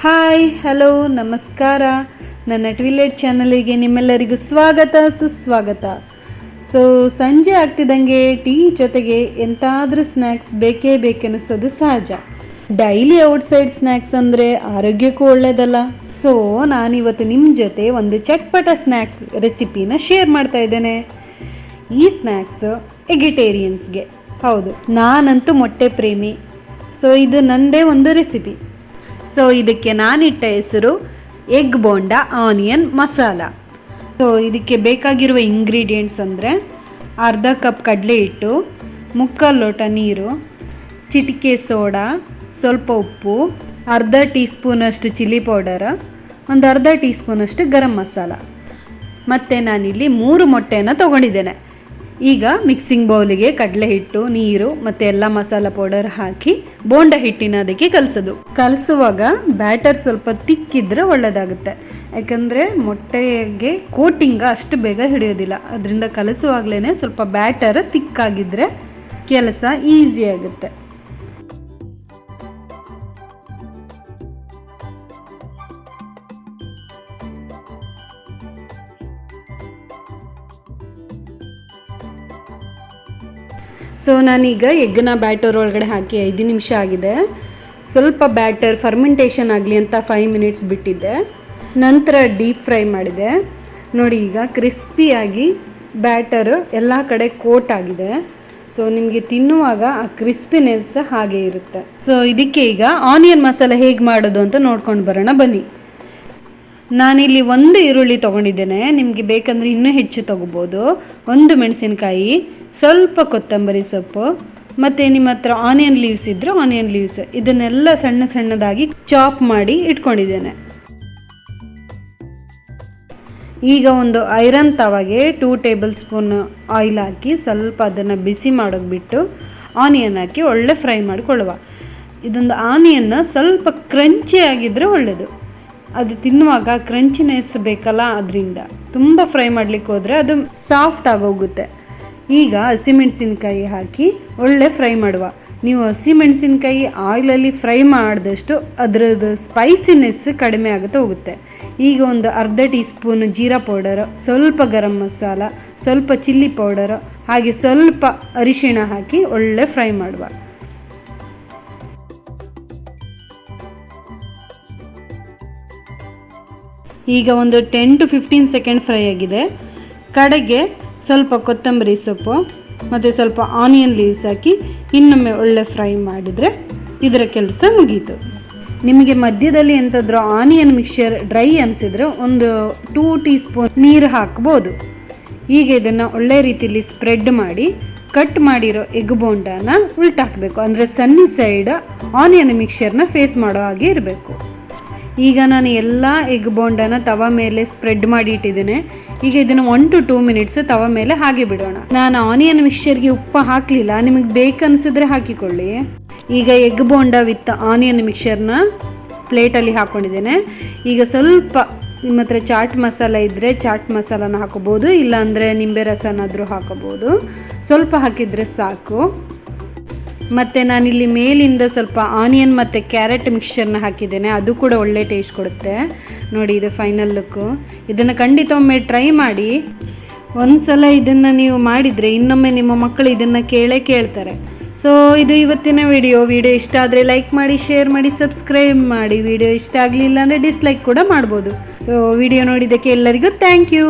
Hi hello ನಮಸ್ಕಾರ. ನನ್ನ ಟ್ವಿಲೆಟ್ ಚಾನಲಿಗೆ ನಿಮ್ಮೆಲ್ಲರಿಗೂ ಸ್ವಾಗತ ಸುಸ್ವಾಗತ. ಸಂಜೆ ಆಗ್ತಿದ್ದಂಗೆ ಟೀ ಜೊತೆಗೆ ಎಂತಾದ್ರೂ ಸ್ನ್ಯಾಕ್ಸ್ ಬೇಕೇ ಬೇಕೆನಿಸೋದು ಸಹಜ. ಡೈಲಿ ಔಟ್ಸೈಡ್ ಸ್ನ್ಯಾಕ್ಸ್ ಅಂದರೆ ಆರೋಗ್ಯಕ್ಕೂ ಒಳ್ಳೆಯದಲ್ಲ. ನಾನಿವತ್ತು ನಿಮ್ಮ ಜೊತೆ ಒಂದು ಚಟ್ಪಟ ಸ್ನ್ಯಾಕ್ ರೆಸಿಪಿನ ಶೇರ್ ಮಾಡ್ತಾ ಇದ್ದೇನೆ. ಈ ಸ್ನ್ಯಾಕ್ಸ್ ಎಗಿಟೇರಿಯನ್ಸ್ಗೆ. ಹೌದು, ನಾನಂತೂ ಮೊಟ್ಟೆ ಪ್ರೇಮಿ. ಇದು ನನ್ನದೇ ಒಂದು ರೆಸಿಪಿ. ಇದಕ್ಕೆ ನಾನಿಟ್ಟ ಹೆಸರು ಎಗ್ ಬೋಂಡಾ ಆನಿಯನ್ ಮಸಾಲ. ಇದಕ್ಕೆ ಬೇಕಾಗಿರುವ ಇಂಗ್ರೀಡಿಯೆಂಟ್ಸ್ ಅಂದರೆ ಅರ್ಧ ಕಪ್ ಕಡಲೆ ಹಿಟ್ಟು, ಮುಕ್ಕಾಲು ಲೋಟ ನೀರು, ಚಿಟಿಕೆ ಸೋಡಾ, ಸ್ವಲ್ಪ ಉಪ್ಪು, ಅರ್ಧ ಟೀ ಸ್ಪೂನಷ್ಟು ಚಿಲ್ಲಿ ಪೌಡರ್, ಒಂದು ಅರ್ಧ ಟೀ ಸ್ಪೂನಷ್ಟು ಗರಂ ಮಸಾಲ. ಮತ್ತು ನಾನಿಲ್ಲಿ 3 ಮೊಟ್ಟೆಯನ್ನು ತೊಗೊಂಡಿದ್ದೇನೆ. ಈಗ ಮಿಕ್ಸಿಂಗ್ ಬೌಲಿಗೆ ಕಡಲೆ ಹಿಟ್ಟು, ನೀರು ಮತ್ತು ಎಲ್ಲ ಮಸಾಲ ಪೌಡರ್ ಹಾಕಿ ಬೋಂಡ ಹಿಟ್ಟಿನ ಅದಕ್ಕೆ ಕಲಸುವಾಗ ಬ್ಯಾಟರ್ ಸ್ವಲ್ಪ ತಿಕ್ಕಿದ್ರೆ ಒಳ್ಳೆಯದಾಗುತ್ತೆ. ಯಾಕಂದರೆ ಮೊಟ್ಟೆಗೆ ಕೋಟಿಂಗ್ ಅಷ್ಟು ಬೇಗ ಹಿಡಿಯೋದಿಲ್ಲ. ಅದರಿಂದ ಕಲಸುವಾಗಲೇ ಸ್ವಲ್ಪ ಬ್ಯಾಟರ್ ತಿಕ್ಕಾಗಿದ್ದರೆ ಕೆಲಸ ಈಸಿ ಆಗುತ್ತೆ. ನಾನೀಗ ಎಗ್ಗನ್ನ ಬ್ಯಾಟರ್ ಒಳಗಡೆ ಹಾಕಿ 5 ನಿಮಿಷ ಆಗಿದೆ. ಸ್ವಲ್ಪ ಬ್ಯಾಟರ್ ಫರ್ಮೆಂಟೇಷನ್ ಆಗಲಿ ಅಂತ 5 ಮಿನಿಟ್ಸ್ ಬಿಟ್ಟಿದ್ದೆ. ನಂತರ ಡೀಪ್ ಫ್ರೈ ಮಾಡಿದೆ. ನೋಡಿ, ಈಗ ಕ್ರಿಸ್ಪಿಯಾಗಿ ಬ್ಯಾಟರ್ ಎಲ್ಲ ಕಡೆ ಕೋಟ್ ಆಗಿದೆ. ನಿಮಗೆ ತಿನ್ನುವಾಗ ಆ ಕ್ರಿಸ್ಪಿನೆಸ್ ಹಾಗೆ ಇರುತ್ತೆ. ಇದಕ್ಕೆ ಈಗ ಆನಿಯನ್ ಮಸಾಲ ಹೇಗೆ ಮಾಡೋದು ಅಂತ ನೋಡ್ಕೊಂಡು ಬರೋಣ ಬನ್ನಿ. ನಾನಿಲ್ಲಿ 1 ಈರುಳ್ಳಿ ತೊಗೊಂಡಿದ್ದೇನೆ. ನಿಮಗೆ ಬೇಕಂದರೆ ಇನ್ನೂ ಹೆಚ್ಚು ತೊಗೋಬೋದು. 1 ಮೆಣಸಿನಕಾಯಿ, ಸ್ವಲ್ಪ ಕೊತ್ತಂಬರಿ ಸೊಪ್ಪು, ಮತ್ತು ನಿಮ್ಮ ಹತ್ರ ಆನಿಯನ್ ಲೀವ್ಸ್ ಇದ್ದರೆ ಆನಿಯನ್ ಲೀವ್ಸ್, ಇದನ್ನೆಲ್ಲ ಸಣ್ಣ ಸಣ್ಣದಾಗಿ ಚಾಪ್ ಮಾಡಿ ಇಟ್ಕೊಂಡಿದ್ದೇನೆ. ಈಗ ಒಂದು ಐರನ್ ತವಾಗೆ 2 ಟೇಬಲ್ ಸ್ಪೂನ್ ಆಯಿಲ್ ಹಾಕಿ ಸ್ವಲ್ಪ ಅದನ್ನು ಬಿಸಿ ಮಾಡೋಕೆ ಬಿಟ್ಟು ಆನಿಯನ್ ಹಾಕಿ ಒಳ್ಳೆ ಫ್ರೈ ಮಾಡಿಕೊಳ್ಳುವ. ಇದೊಂದು ಆನಿಯನ್ ಸ್ವಲ್ಪ ಕ್ರಂಚಿ ಆಗಿದ್ದರೆ ಒಳ್ಳೆಯದು. ಅದು ತಿನ್ನುವಾಗ ಕ್ರಂಚಿನೆಸ್ ಬೇಕಲ್ಲ, ಅದರಿಂದ ತುಂಬ ಫ್ರೈ ಮಾಡಲಿಕ್ಕೆ ಹೋದರೆ ಅದು ಸಾಫ್ಟ್ ಆಗೋಗುತ್ತೆ. ಈಗ ಹಸಿಮೆಣಸಿನ್ಕಾಯಿ ಹಾಕಿ ಒಳ್ಳೆ ಫ್ರೈ ಮಾಡುವ. ನೀವು ಹಸಿಮೆಣಸಿನ್ಕಾಯಿ ಆಯಿಲಲ್ಲಿ ಫ್ರೈ ಮಾಡಿದಷ್ಟು ಅದರದ್ದು ಸ್ಪೈಸಿನೆಸ್ ಕಡಿಮೆ ಆಗುತ್ತೆ ಹೋಗುತ್ತೆ. ಈಗ ಒಂದು ಅರ್ಧ ಟೀ ಸ್ಪೂನ್ ಜೀರಾ ಪೌಡರ್, ಸ್ವಲ್ಪ ಗರಂ ಮಸಾಲ, ಸ್ವಲ್ಪ ಚಿಲ್ಲಿ ಪೌಡರ್, ಹಾಗೆ ಸ್ವಲ್ಪ ಅರಿಶಿಣ ಹಾಕಿ ಒಳ್ಳೆ ಫ್ರೈ ಮಾಡುವ. ಈಗ ಒಂದು 10 to 15 ಸೆಕೆಂಡ್ ಫ್ರೈ ಆಗಿದೆ. ಕಡೆಗೆ ಸ್ವಲ್ಪ ಕೊತ್ತಂಬರಿ ಸೊಪ್ಪು ಮತ್ತು ಸ್ವಲ್ಪ ಆನಿಯನ್ ಲೀವ್ಸ್ ಹಾಕಿ ಇನ್ನೊಮ್ಮೆ ಒಳ್ಳೆ ಫ್ರೈ ಮಾಡಿದರೆ ಇದರ ಕೆಲಸ ಮುಗೀತು. ನಿಮಗೆ ಮಧ್ಯದಲ್ಲಿ ಎಂತಾದರೂ ಆನಿಯನ್ ಮಿಕ್ಸ್ಚರ್ ಡ್ರೈ ಅನಿಸಿದರೆ ಒಂದು 2 ಟೀ ಸ್ಪೂನ್ ನೀರು ಹಾಕ್ಬೋದು. ಈಗ ಇದನ್ನು ಒಳ್ಳೆ ರೀತಿಯಲ್ಲಿ ಸ್ಪ್ರೆಡ್ ಮಾಡಿ ಕಟ್ ಮಾಡಿರೋ ಎಗ್ ಬೋಂಡಾನ ಉಲ್ಟಾಕಬೇಕು. ಅಂದರೆ ಸನ್ನಿ ಸೈಡ್ ಆನಿಯನ್ ಮಿಕ್ಸ್ಚರ್ನ ಫೇಸ್ ಮಾಡೋ ಹಾಗೆ ಇರಬೇಕು. ಈಗ ನಾನು ಎಲ್ಲ ಎಗ್ ಬೋಂಡಾನ ತವ ಮೇಲೆ ಸ್ಪ್ರೆಡ್ ಮಾಡಿ ಇಟ್ಟಿದ್ದೇನೆ. ಈಗ ಇದನ್ನು 1 to 2 ಮಿನಿಟ್ಸ್ ತವ ಮೇಲೆ ಹಾಗೆ ಬಿಡೋಣ. ನಾನು ಆನಿಯನ್ ಮಿಕ್ಸ್ಚರ್ಗೆ ಉಪ್ಪು ಹಾಕಲಿಲ್ಲ, ನಿಮಗೆ ಬೇಕನ್ಸಿದ್ರೆ ಹಾಕಿಕೊಳ್ಳಿ. ಈಗ ಎಗ್ ಬೋಂಡ ವಿತ್ ಆನಿಯನ್ ಮಿಕ್ಸ್ಚರ್ನ ಪ್ಲೇಟಲ್ಲಿ ಹಾಕ್ಕೊಂಡಿದ್ದೇನೆ. ಈಗ ಸ್ವಲ್ಪ ನಿಮ್ಮ ಹತ್ರ ಚಾಟ್ ಮಸಾಲ ಇದ್ದರೆ ಚಾಟ್ ಮಸಾಲಾನ ಹಾಕೋಬೋದು, ಇಲ್ಲಾಂದರೆ ನಿಂಬೆ ರಸನಾದರೂ ಹಾಕೋಬೋದು. ಸ್ವಲ್ಪ ಹಾಕಿದರೆ ಸಾಕು. ಮತ್ತು ನಾನಿಲ್ಲಿ ಮೇಲಿಂದ ಸ್ವಲ್ಪ ಆನಿಯನ್ ಮತ್ತು ಕ್ಯಾರೆಟ್ ಮಿಕ್ಸ್ಚರ್ನ ಹಾಕಿದ್ದೇನೆ. ಅದು ಕೂಡ ಒಳ್ಳೆ ಟೇಸ್ಟ್ ಕೊಡುತ್ತೆ. ನೋಡಿ, ಇದು ಫೈನಲ್ ಲುಕ್ಕು. ಇದನ್ನು ಖಂಡಿತ ಒಮ್ಮೆ ಟ್ರೈ ಮಾಡಿ. ಒಂದು ಸಲ ಇದನ್ನು ನೀವು ಮಾಡಿದರೆ ಇನ್ನೊಮ್ಮೆ ನಿಮ್ಮ ಮಕ್ಕಳು ಇದನ್ನು ಕೇಳ್ತಾರೆ. ಇದು ಇವತ್ತಿನ ವಿಡಿಯೋ ಇಷ್ಟ ಆದರೆ ಲೈಕ್ ಮಾಡಿ, ಶೇರ್ ಮಾಡಿ, ಸಬ್ಸ್ಕ್ರೈಬ್ ಮಾಡಿ. ವಿಡಿಯೋ ಇಷ್ಟ ಆಗಲಿಲ್ಲ ಅಂದರೆ ಡಿಸ್ಲೈಕ್ ಕೂಡ ಮಾಡ್ಬೋದು. ವಿಡಿಯೋ ನೋಡಿದ್ದಕ್ಕೆ ಎಲ್ಲರಿಗೂ ಥ್ಯಾಂಕ್ ಯು.